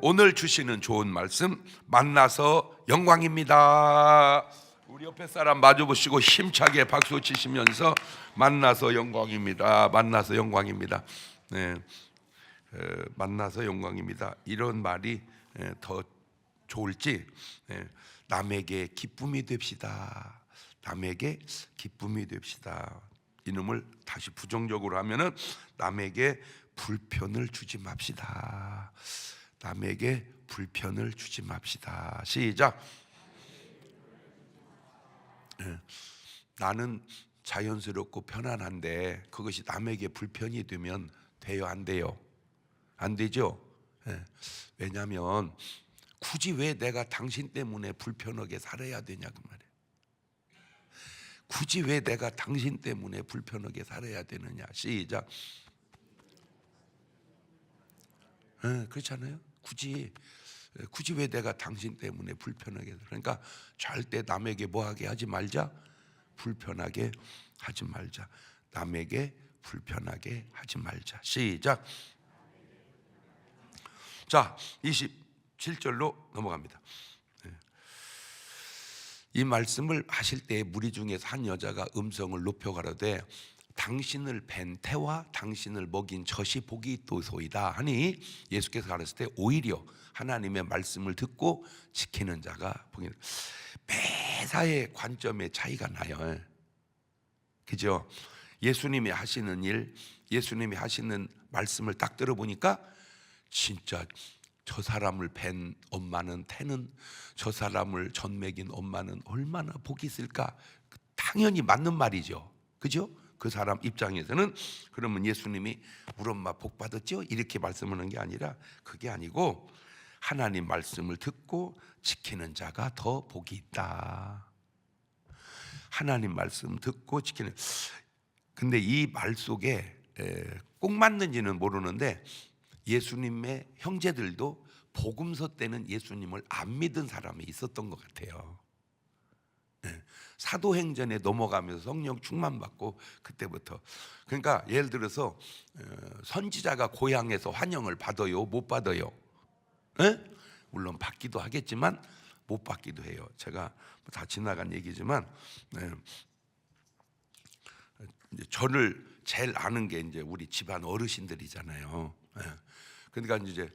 오늘 주시는 좋은 말씀 만나서 영광입니다. 우리 옆에 사람 마주보시고 힘차게 박수 치시면서 만나서 영광입니다. 만나서 영광입니다. 만나서 영광입니다. 이런 말이 더 좋을지, 남에게 기쁨이 됩시다. 남에게 기쁨이 됩시다. 이놈을 다시 부정적으로 하면은 남에게 불편을 주지 맙시다. 남에게 불편을 주지 맙시다. 시작. 나는 자연스럽고 편안한데 그것이 남에게 불편이 되면 돼요, 안 돼요? 안 되죠. 왜냐하면 굳이 왜 내가 당신 때문에 불편하게 살아야 되냐 그 말이에요. 굳이 왜 내가 당신 때문에 불편하게 살아야 되느냐. 시작. 그렇잖아요. 굳이 왜 내가 당신 때문에 불편하게. 그러니까 절대 남에게 뭐하게 하지 말자. 불편하게 하지 말자. 남에게 불편하게 하지 말자. 시작. 자, 27절로 넘어갑니다. 이 말씀을 하실 때 무리 중에서 한 여자가 음성을 높여 가로되 당신을 뵌 태와 당신을 먹인 젖이 복이 있도소이다 하니 예수께서 가르칠 때 오히려 하나님의 말씀을 듣고 지키는 자가 복이 있다. 매사의 관점의 차이가 나요. 그죠? 예수님이 하시는 일, 예수님이 하시는 말씀을 딱 들어보니까 진짜 저 사람을 뵌 엄마는 태는, 저 사람을 젖 먹인 엄마는 얼마나 복이 있을까. 당연히 맞는 말이죠. 그죠? 그 사람 입장에서는. 그러면 예수님이 우리 엄마 복 받았죠? 이렇게 말씀하는 게 아니라, 그게 아니고 하나님 말씀을 듣고 지키는 자가 더 복이 있다. 하나님 말씀 듣고 지키는. 근데 이 말 속에 꼭 맞는지는 모르는데 예수님의 형제들도 복음서 때는 예수님을 안 믿은 사람이 있었던 것 같아요. 사도행전에 넘어가면서 성령 충만 받고 그때부터. 그러니까 예를 들어서 선지자가 고향에서 환영을 받아요, 못 받아요? 물론 받기도 하겠지만 못 받기도 해요. 제가 다 지나간 얘기지만 이제 저를 제일 아는 게 이제 우리 집안 어르신들이잖아요. 그러니까 이제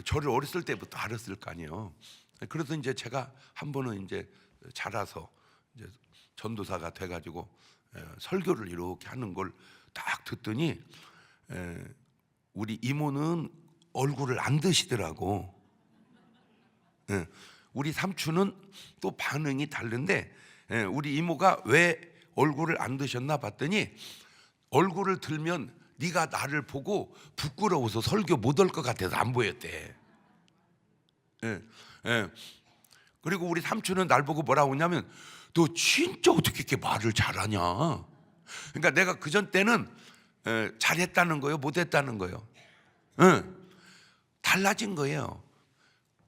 저를 어렸을 때부터 알았을 거 아니에요. 그래서 이제 제가 한 번은 이제 자라서 이제 전도사가 돼가지고 설교를 이렇게 하는 걸 딱 듣더니 우리 이모는 얼굴을 안 드시더라고. 우리 삼촌은 또 반응이 다른데 우리 이모가 왜 얼굴을 안 드셨나 봤더니 얼굴을 들면 네가 나를 보고 부끄러워서 설교 못 할 것 같아서 안 보였대. 그리고 우리 삼촌은 날 보고 뭐라고 하냐면 너 진짜 어떻게 이렇게 말을 잘하냐. 그러니까 내가 그전 때는 잘했다는 거예요, 못했다는 거예요? 달라진 거예요.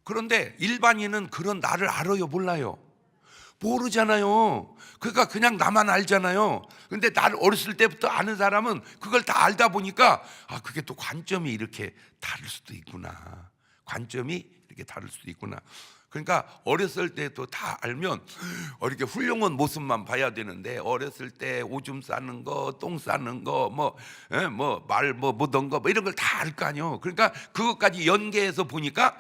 그런데 일반인은 그런 나를 알아요, 몰라요? 모르잖아요. 그러니까 그냥 나만 알잖아요. 근데 나를 어렸을 때부터 아는 사람은 그걸 다 알다 보니까 그게 또 관점이 이렇게 다를 수도 있구나. 관점이 이렇게 다를 수도 있구나. 그러니까 어렸을 때도 다 알면 이렇게 훌륭한 모습만 봐야 되는데 어렸을 때 오줌 싸는 거, 똥 싸는 거, 말 못한 거 이런 걸 다 알 거 아니에요. 그러니까 그것까지 연계해서 보니까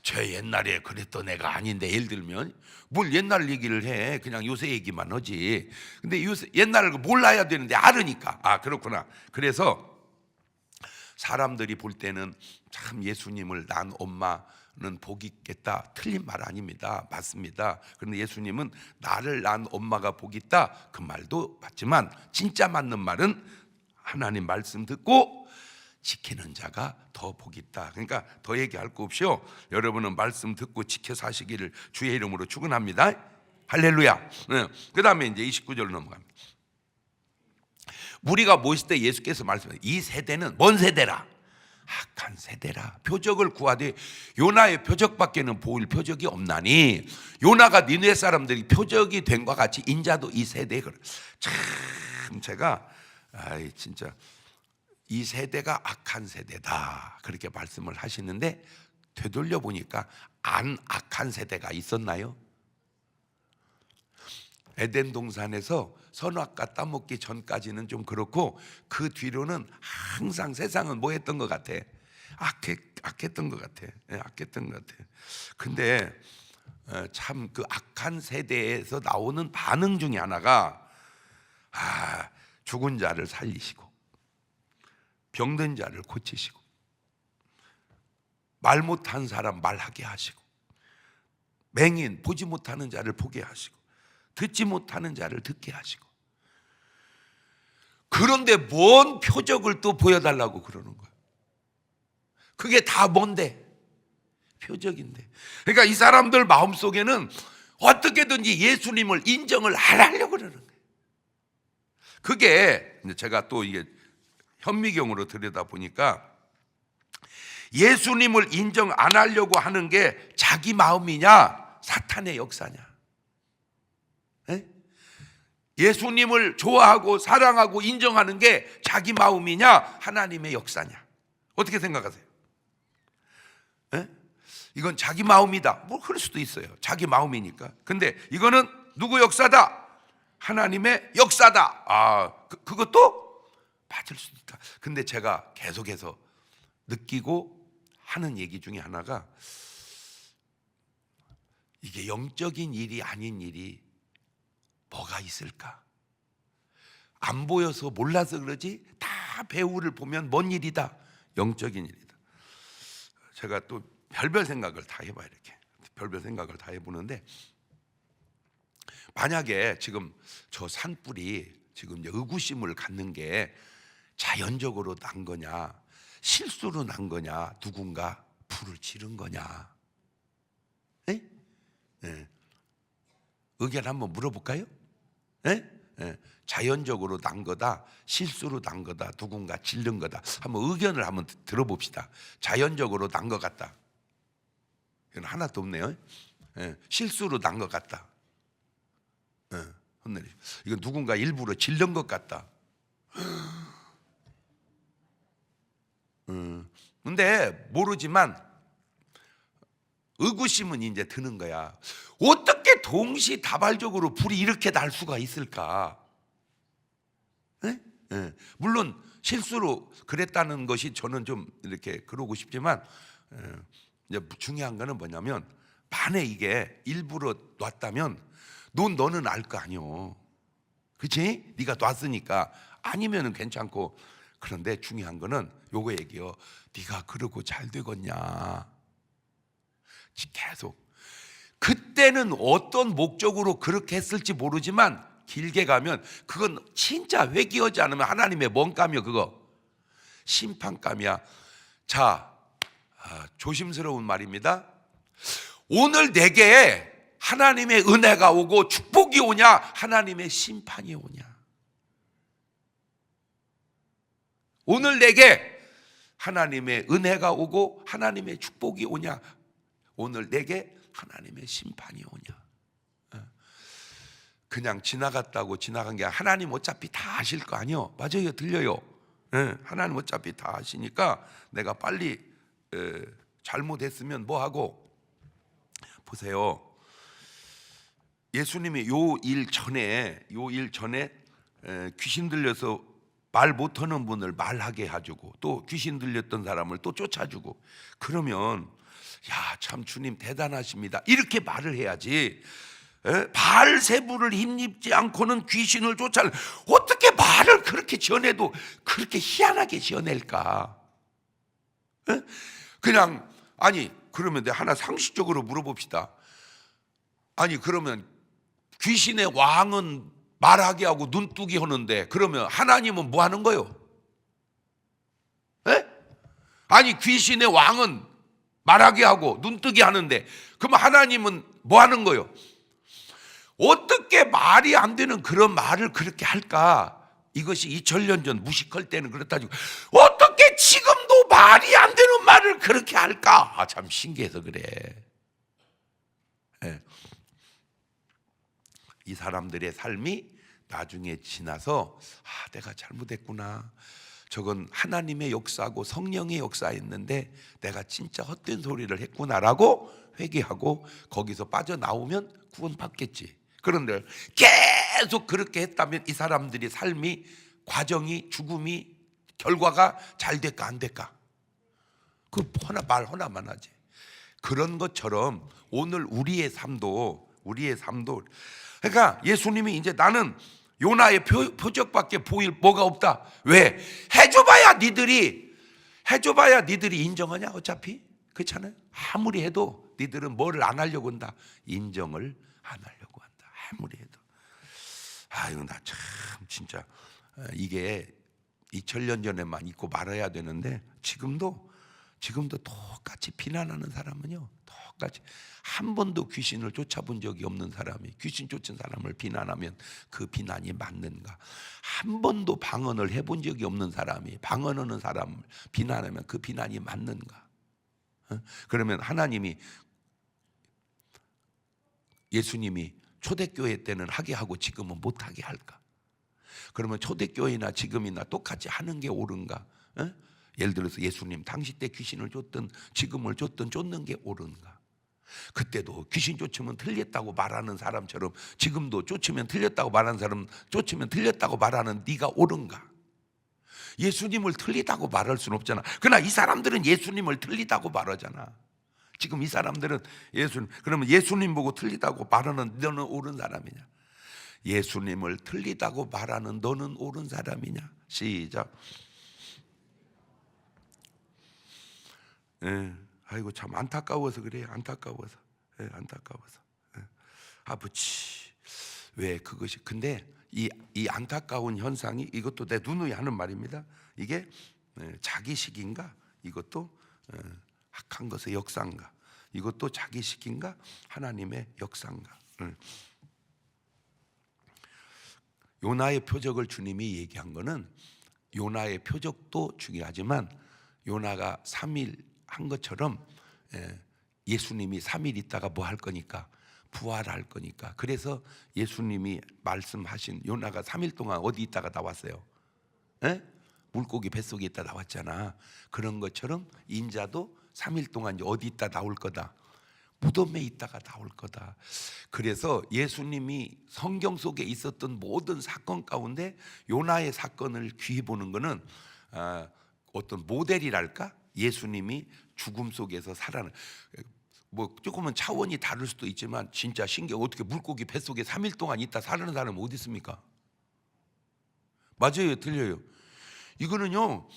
쟤 옛날에 그랬던 애가 아닌데, 예를 들면 뭘 옛날 얘기를 해. 그냥 요새 얘기만 하지. 근데 요새 옛날을 몰라야 되는데 알으니까 그렇구나. 그래서 사람들이 볼 때는 참 예수님을 낳은 엄마는 복이 있겠다. 틀린 말 아닙니다. 맞습니다. 그런데 예수님은 나를 낳은 엄마가 복이 있다. 그 말도 맞지만 진짜 맞는 말은 하나님 말씀 듣고 지키는 자가 더 복이 있다. 그러니까 더 얘기할 거 없이요, 여러분은 말씀 듣고 지켜 사시기를 주의 이름으로 축원합니다. 할렐루야. 그 다음에 이제 29절로 넘어갑니다. 무리가 모실 때 예수께서 말씀하셨어요. 이 세대는 뭔 세대라? 악한 세대라. 표적을 구하되 요나의 표적밖에는 보일 표적이 없나니 요나가 니네 사람들이 표적이 된 것 같이 인자도 이 세대에. 참 제가 진짜 이 세대가 악한 세대다 그렇게 말씀을 하시는데, 되돌려 보니까 안 악한 세대가 있었나요? 에덴 동산에서 선악과 따먹기 전까지는 좀 그렇고, 그 뒤로는 항상 세상은 뭐 했던 것 같아? 악했던 것 같아. 악했던 것 같아. 근데 참 그 악한 세대에서 나오는 반응 중에 하나가, 죽은 자를 살리시고 병든 자를 고치시고 말 못한 사람 말하게 하시고 맹인 보지 못하는 자를 보게 하시고 듣지 못하는 자를 듣게 하시고. 그런데 뭔 표적을 또 보여달라고 그러는 거예요. 그게 다 뭔데? 표적인데. 그러니까 이 사람들 마음속에는 어떻게든지 예수님을 인정을 안 하려고 그러는 거예요. 그게 제가 또 이게 현미경으로 들여다보니까, 예수님을 인정 안 하려고 하는 게 자기 마음이냐 사탄의 역사냐? 에? 예수님을 좋아하고 사랑하고 인정하는 게 자기 마음이냐 하나님의 역사냐? 어떻게 생각하세요? 에? 이건 자기 마음이다, 뭐 그럴 수도 있어요. 자기 마음이니까. 근데 이거는 누구 역사다? 하나님의 역사다. 그것도 맞을 수도 있다. 근데 제가 계속해서 느끼고 하는 얘기 중에 하나가, 이게 영적인 일이 아닌 일이 뭐가 있을까? 안 보여서 몰라서 그러지 다 배우를 보면 뭔 일이다? 영적인 일이다. 제가 또 별별 생각을 다 해봐요. 이렇게 별별 생각을 다 해보는데, 만약에 지금 저 산불이 지금 이제 의구심을 갖는 게 자연적으로 난 거냐, 실수로 난 거냐, 누군가 불을 지른 거냐, 에? 예. 의견 한번 물어볼까요? 예? 예. 자연적으로 난 거다, 실수로 난 거다, 누군가 지른 거다. 한번 의견을 한번 들어봅시다. 자연적으로 난 것 같다. 이건 하나도 없네요. 예. 실수로 난 것 같다. 예. 이건 누군가 일부러 지른 것 같다. 근데 모르지만 의구심은 이제 드는 거야. 어떻게 동시다발적으로 불이 이렇게 날 수가 있을까? 네? 네. 물론 실수로 그랬다는 것이 저는 좀 이렇게 그러고 싶지만, 이제 중요한 거는 뭐냐면, 만에 이게 일부러 놨다면 너는 알 거 아니요. 그렇지? 네가 놨으니까. 아니면은 괜찮고. 그런데 중요한 거는 요거 얘기요. 네가 그러고 잘 되겠냐? 계속. 그때는 어떤 목적으로 그렇게 했을지 모르지만, 길게 가면 그건 진짜 회개하지 않으면 하나님의 뭔감이요? 그거 심판감이야. 자, 조심스러운 말입니다. 오늘 내게 하나님의 은혜가 오고 축복이 오냐, 하나님의 심판이 오냐? 오늘 내게 하나님의 은혜가 오고 하나님의 축복이 오냐, 오늘 내게 하나님의 심판이 오냐? 그냥 지나갔다고 지나간 게, 하나님 어차피 다 아실 거 아니요? 맞아요, 들려요. 하나님 어차피 다 아시니까 내가 빨리 잘못했으면 뭐 하고. 보세요, 예수님이 요 일 전에 귀신 들려서 말 못하는 분을 말하게 해주고, 또 귀신 들렸던 사람을 또 쫓아주고, 그러면 야, 참 주님 대단하십니다 이렇게 말을 해야지. 바알세부를 힘입지 않고는 귀신을 쫓아낼, 어떻게 말을 그렇게 전해도 그렇게 희한하게 지어낼까? 그냥, 아니 그러면 내가 하나 상식적으로 물어봅시다. 아니 그러면 귀신의 왕은 말하게 하고 눈뜨기 하는데, 그러면 하나님은 뭐 하는 거요? 아니 귀신의 왕은 말하게 하고 눈뜨기 하는데, 그러면 하나님은 뭐 하는 거요? 어떻게 말이 안 되는 그런 말을 그렇게 할까? 이것이 2000년 전 무식할 때는 그렇다지고, 어떻게 지금도 말이 안 되는 말을 그렇게 할까? 참 신기해서 그래. 이 사람들의 삶이 나중에 지나서 내가 잘못했구나, 저건 하나님의 역사고 성령의 역사였는데 내가 진짜 헛된 소리를 했구나라고 회개하고 거기서 빠져나오면 구원받겠지. 그런데 계속 그렇게 했다면 이 사람들이 삶이, 과정이, 죽음이, 결과가 잘 될까 안 될까? 그 말 하나만 하지. 그런 것처럼 오늘 우리의 삶도 그러니까 예수님이 이제 나는 요나의 표적밖에 보일 뭐가 없다. 왜? 해줘봐야 니들이 인정하냐? 어차피 그렇잖아요. 아무리 해도 니들은 뭐를 안 하려고 한다. 인정을 안 하려고 한다. 아무리 해도. 아유, 나 참 진짜 이게 2000년 전에만 있고 말아야 되는데 지금도 똑같이 비난하는 사람은요, 똑같이 한 번도 귀신을 쫓아본 적이 없는 사람이 귀신 쫓은 사람을 비난하면 그 비난이 맞는가? 한 번도 방언을 해본 적이 없는 사람이 방언하는 사람을 비난하면 그 비난이 맞는가? 그러면 하나님이, 예수님이 초대교회 때는 하게 하고 지금은 못하게 할까? 그러면 초대교회나 지금이나 똑같이 하는 게 옳은가? 예를 들어서 예수님 당시 때 귀신을 쫓든 지금을 쫓든 쫓는 게 옳은가? 그때도 귀신 쫓으면 틀렸다고 말하는 사람처럼 지금도 쫓으면 틀렸다고 말하는 사람 쫓으면 틀렸다고 말하는 네가 옳은가? 예수님을 틀리다고 말할 수는 없잖아. 그러나 이 사람들은 예수님을 틀리다고 말하잖아. 지금 이 사람들은 그러면 예수님 보고 틀리다고 말하는 너는 옳은 사람이냐? 예수님을 틀리다고 말하는 너는 옳은 사람이냐? 시작. 아이고 참 안타까워서 그래요. 안타까워서. 안타까워서. 아버지 왜 그것이, 근데 이 안타까운 현상이, 이것도 내 누누이 하는 말입니다. 이게 자기식인가? 이것도 악한 것의 역사인가? 이것도 자기식인가? 하나님의 역사인가? 요나의 표적을 주님이 얘기한 거는, 요나의 표적도 중요하지만 요나가 3일 한 것처럼 예수님이 3일 있다가 뭐 할 거니까, 부활할 거니까. 그래서 예수님이 말씀하신, 요나가 3일 동안 어디 있다가 나왔어요? 물고기 뱃속에 있다 나왔잖아. 그런 것처럼 인자도 3일 동안 이제 어디 있다 나올 거다. 무덤에 있다가 나올 거다. 그래서 예수님이 성경 속에 있었던 모든 사건 가운데 요나의 사건을 귀히 보는 거는 어떤 모델이랄까? 예수님이 죽음 속에서 살아난, 뭐 조금은 차원이 다를 수도 있지만 진짜 신기해. 어떻게 물고기 뱃속에 3일 동안 있다 살아난 사람이 어디 있습니까? 맞아요, 틀려요? 이거는요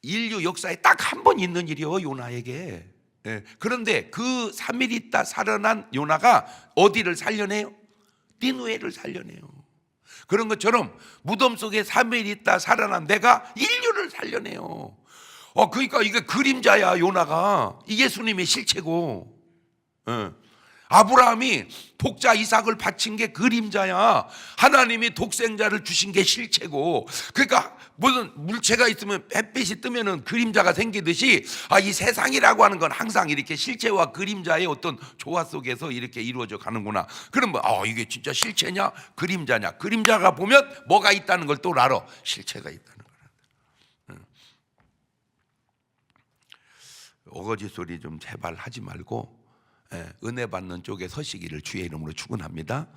인류 역사에 딱 한 번 있는 일이요, 요나에게. 그런데 그 3일 있다 살아난 요나가 어디를 살려내요? 니느웨를 살려내요. 그런 것처럼 무덤 속에 3일 있다 살아난 내가 인류를 살려내요. 그러니까 이게 그림자야, 요나가. 이 예수님의 실체고. 아브라함이 독자 이삭을 바친 게 그림자야. 하나님이 독생자를 주신 게 실체고. 그러니까 무슨 물체가 있으면 햇빛이 뜨면은 그림자가 생기듯이 이 세상이라고 하는 건 항상 이렇게 실체와 그림자의 어떤 조화 속에서 이렇게 이루어져 가는구나. 그러면 이게 진짜 실체냐 그림자냐? 그림자가 보면 뭐가 있다는 걸 또 알아. 실체가 있다는 거야. 어거지 소리 좀 제발 하지 말고 은혜 받는 쪽에 서시기를 주의 이름으로 축원합니다.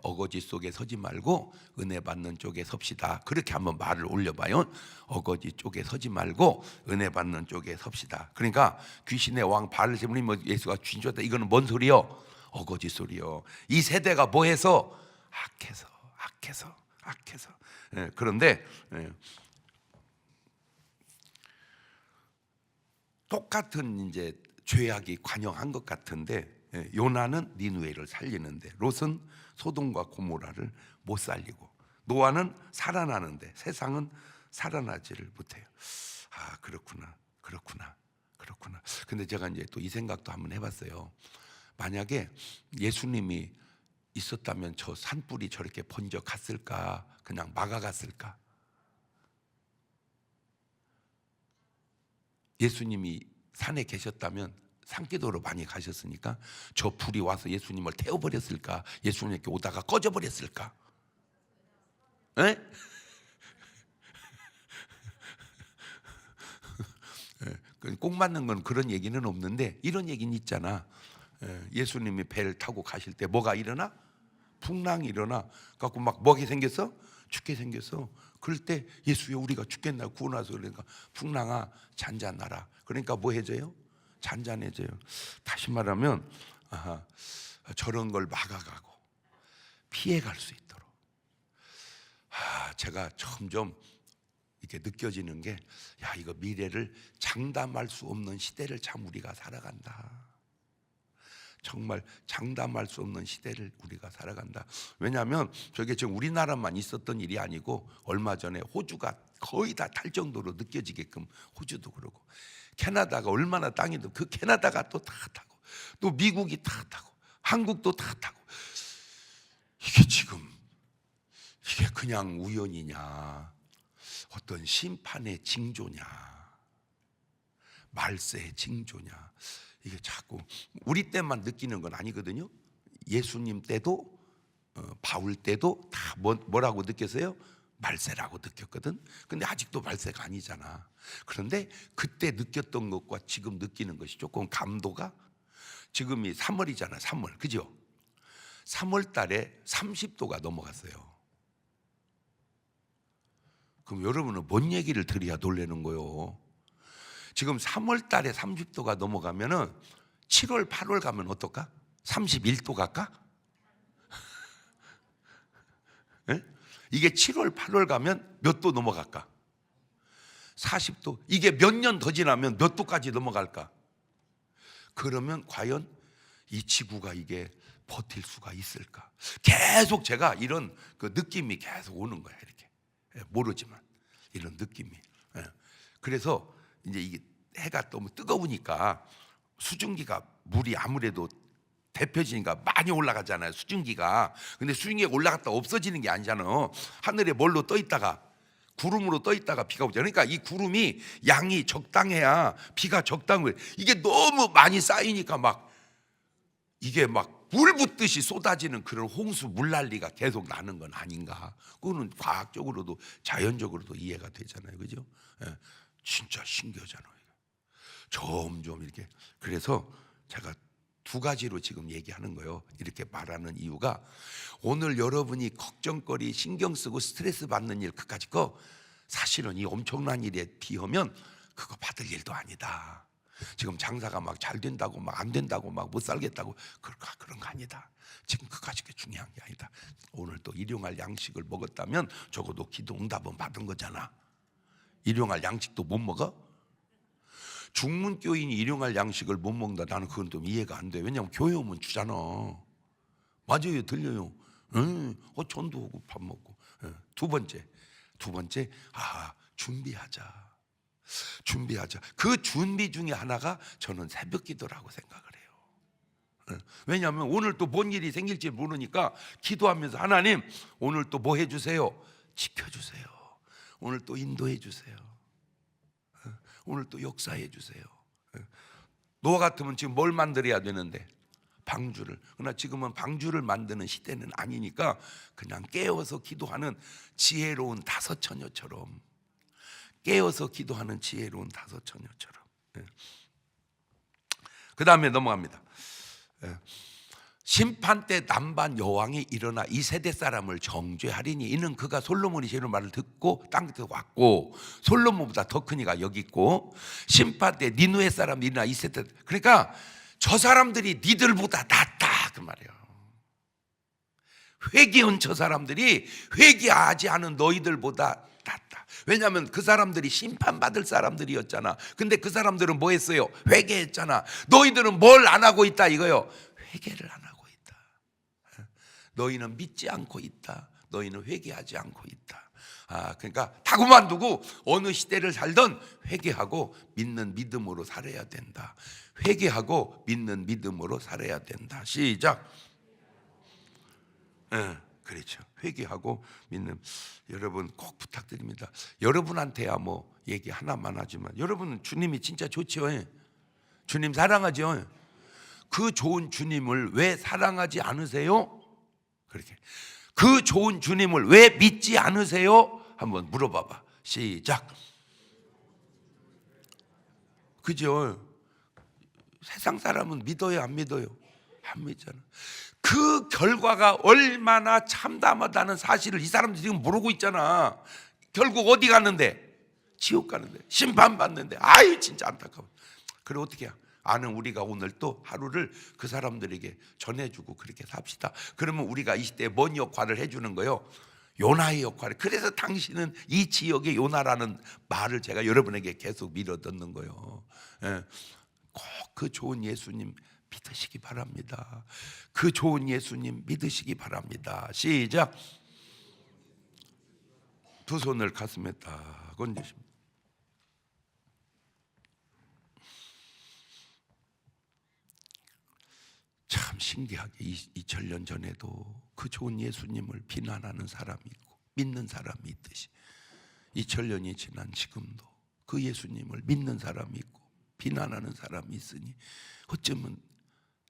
어거지 속에 서지 말고 은혜 받는 쪽에 섭시다. 그렇게 한번 말을 올려봐요. 어거지 쪽에 서지 말고 은혜 받는 쪽에 섭시다. 그러니까 귀신의 왕 바알세불이 예수가 귀신 쫓았다, 이거는 뭔 소리요? 어거지 소리요. 이 세대가 뭐해서? 악해서. 그런데 똑같은 이제 죄악이 관영한 것 같은데, 요나는 니느웨를 살리는데 롯은 소돔과 고모라를 못 살리고, 노아는 살아나는데 세상은 살아나지를 못해요. 그렇구나. 근데 제가 이제 또 이 생각도 한번 해봤어요. 만약에 예수님이 있었다면 저 산불이 저렇게 번져 갔을까? 그냥 막아갔을까? 예수님이 산에 계셨다면 산기도로 많이 가셨으니까 저 불이 와서 예수님을 태워버렸을까? 예수님께 오다가 꺼져버렸을까? 꼭 맞는 건 그런 얘기는 없는데 이런 얘기는 있잖아. 예수님이 배를 타고 가실 때 뭐가 일어나? 풍랑이 일어나. 갖고 막 뭐게 생겼어? 죽게 생겼어. 그럴 때 예수여 우리가 죽겠나 구원하소서. 그러니까 풍랑아 잔잔하라. 그러니까 뭐 해져요? 잔잔해져요. 다시 말하면 저런 걸 막아가고 피해갈 수 있도록. 제가 점점 이렇게 느껴지는 게, 야, 이거 미래를 장담할 수 없는 시대를 참 우리가 살아간다. 정말 장담할 수 없는 시대를 우리가 살아간다. 왜냐하면 저게 지금 우리나라만 있었던 일이 아니고 얼마 전에 호주가 거의 다 탈 정도로 느껴지게끔, 호주도 그러고 캐나다가 얼마나 땅이든 그 캐나다가 또 다 타고 또 미국이 다 타고 한국도 다 타고, 이게 지금 이게 그냥 우연이냐, 어떤 심판의 징조냐, 말세의 징조냐, 이게 자꾸 우리 때만 느끼는 건 아니거든요. 예수님 때도 바울 때도 다 뭐라고 느꼈어요? 말세라고 느꼈거든. 근데 아직도 말세가 아니잖아. 그런데 그때 느꼈던 것과 지금 느끼는 것이 조금 감도가, 지금이 3월이잖아 3월, 그죠? 3월 달에 30도가 넘어갔어요. 그럼 여러분은 뭔 얘기를 드려야 놀라는 거요? 지금 3월 달에 30도가 넘어가면은 7월 8월 가면 어떨까? 31도 갈까? 네? 이게 7월 8월 가면 몇 도 넘어갈까? 40도. 이게 몇 년 더 지나면 몇 도까지 넘어갈까? 그러면 과연 이 지구가 이게 버틸 수가 있을까? 계속 제가 이런 그 느낌이 계속 오는 거야. 이렇게 모르지만 이런 느낌이. 그래서 이제 이게 해가 너무 뜨거우니까 수증기가, 물이 아무래도 데펴지니까 많이 올라가잖아요, 수증기가. 근데 수증기가 올라갔다 없어지는 게 아니잖아. 하늘에 뭘로 떠 있다가, 구름으로 떠 있다가 비가 오죠. 그러니까 이 구름이 양이 적당해야 비가 적당해. 이게 너무 많이 쌓이니까 막 이게 막 물 붓듯이 쏟아지는 그런 홍수 물난리가 계속 나는 건 아닌가. 그거는 과학적으로도 자연적으로도 이해가 되잖아요, 그죠? 진짜 신기하잖아요. 점점 이렇게. 그래서 제가 두 가지로 지금 얘기하는 거예요. 이렇게 말하는 이유가, 오늘 여러분이 걱정거리, 신경 쓰고 스트레스 받는 일, 그까짓 거 사실은 이 엄청난 일에 비하면 그거 받을 일도 아니다. 지금 장사가 막 잘 된다고 막 안 된다고 막 못 살겠다고 그런 거 아니다. 지금 그까짓 게 중요한 게 아니다. 오늘 또 일용할 양식을 먹었다면 적어도 기도 응답은 받은 거잖아. 일용할 양식도 못 먹어? 중문교인이 일용할 양식을 못 먹는다. 나는 그건 좀 이해가 안 돼. 왜냐하면 교회 오면 주잖아. 맞아요, 들려요. 전도하고 밥 먹고. 두 번째, 준비하자. 그 준비 중에 하나가 저는 새벽 기도라고 생각을 해요. 왜냐하면 오늘 또 뭔 일이 생길지 모르니까 기도하면서, 하나님 오늘 또 뭐 해주세요? 지켜주세요. 오늘 또 인도해 주세요. 오늘 또 역사해 주세요. 노아 같으면 지금 뭘 만들어야 되는데? 방주를. 그러나 지금은 방주를 만드는 시대는 아니니까 그냥 깨어서 기도하는 지혜로운 다섯 처녀처럼, 깨어서 기도하는 지혜로운 다섯 처녀처럼. 그 다음에 넘어갑니다. 심판 때 남반 여왕이 일어나 이 세대 사람을 정죄하리니 이는 그가 솔로몬이 제일 말을 듣고 땅 끝에 왔고 솔로몬보다 더 큰 이가 여기 있고, 심판 때 니누의 사람이 일어나 이 세대, 그러니까 저 사람들이 니들보다 낫다 그 말이에요. 회개한 저 사람들이 회개하지 않은 너희들보다 낫다. 왜냐하면 그 사람들이 심판받을 사람들이었잖아. 근데 그 사람들은 뭐 했어요? 회개했잖아. 너희들은 뭘 안 하고 있다 이거요? 회개를 안 하고 있다. 너희는 믿지 않고 있다. 너희는 회개하지 않고 있다. 그러니까 다 그만두고 어느 시대를 살던 회개하고 믿는 믿음으로 살아야 된다. 회개하고 믿는 믿음으로 살아야 된다. 시작. 그렇죠. 회개하고 믿는. 여러분 꼭 부탁드립니다. 여러분한테야 뭐 얘기 하나만 하지만, 여러분은 주님이 진짜 좋죠. 주님 사랑하죠. 그 좋은 주님을 왜 사랑하지 않으세요? 그렇게. 그 좋은 주님을 왜 믿지 않으세요? 한번 물어봐봐. 시작. 그죠? 세상 사람은 믿어요, 안 믿어요? 안 믿잖아. 그 결과가 얼마나 참담하다는 사실을 이 사람들이 지금 모르고 있잖아. 결국 어디 갔는데? 지옥 가는데, 심판받는데. 아유 진짜 안타까워. 그래 어떻게 해야? 아는 우리가 오늘 또 하루를 그 사람들에게 전해주고 그렇게 삽시다. 그러면 우리가 이 시대에 뭔 역할을 해주는 거예요? 요나의 역할을. 그래서 당신은 이 지역의 요나라는 말을 제가 여러분에게 계속 밀어듣는 거예요. 꼭 그 좋은 예수님 믿으시기 바랍니다. 그 좋은 예수님 믿으시기 바랍니다. 시작. 두 손을 가슴에 딱 얹으십니다. 참 신기하게 2000년 전에도 그 좋은 예수님을 비난하는 사람이 있고 믿는 사람이 있듯이 2000년이 지난 지금도 그 예수님을 믿는 사람이 있고 비난하는 사람이 있으니 어쩌면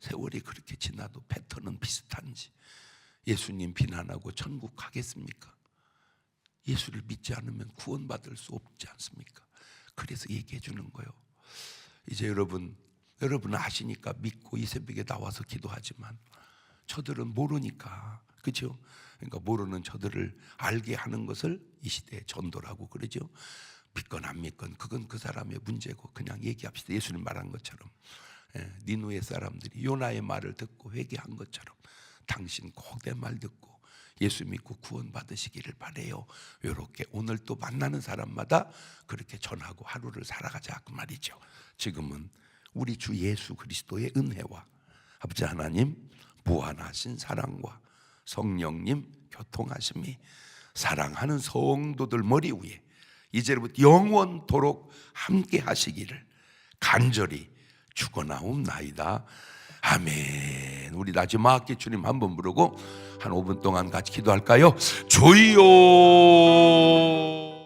세월이 그렇게 지나도 패턴은 비슷한지 예수님 비난하고 천국 가겠습니까? 예수를 믿지 않으면 구원받을 수 없지 않습니까? 그래서 얘기해 주는 거예요. 이제 여러분은 아시니까 믿고 이 새벽에 나와서 기도하지만 저들은 모르니까, 그렇죠? 그러니까 모르는 저들을 알게 하는 것을 이 시대에 전도라고 그러죠. 믿건 안 믿건 그건 그 사람의 문제고 그냥 얘기합시다. 예수님 말한 것처럼 니누의 사람들이 요나의 말을 듣고 회개한 것처럼 당신 꼭 내 말 듣고 예수 믿고 구원 받으시기를 바래요. 이렇게 오늘 또 만나는 사람마다 그렇게 전하고 하루를 살아가자 그 말이죠. 지금은 우리 주 예수 그리스도의 은혜와 아버지 하나님 무한하신 사랑과 성령님 교통하심이 사랑하는 성도들 머리 위에 이제부터 영원토록 함께 하시기를 간절히 축원하옵나이다. 아멘. 우리 마지막 학기 주님 한번 부르고 한 5분 동안 같이 기도할까요? 주여.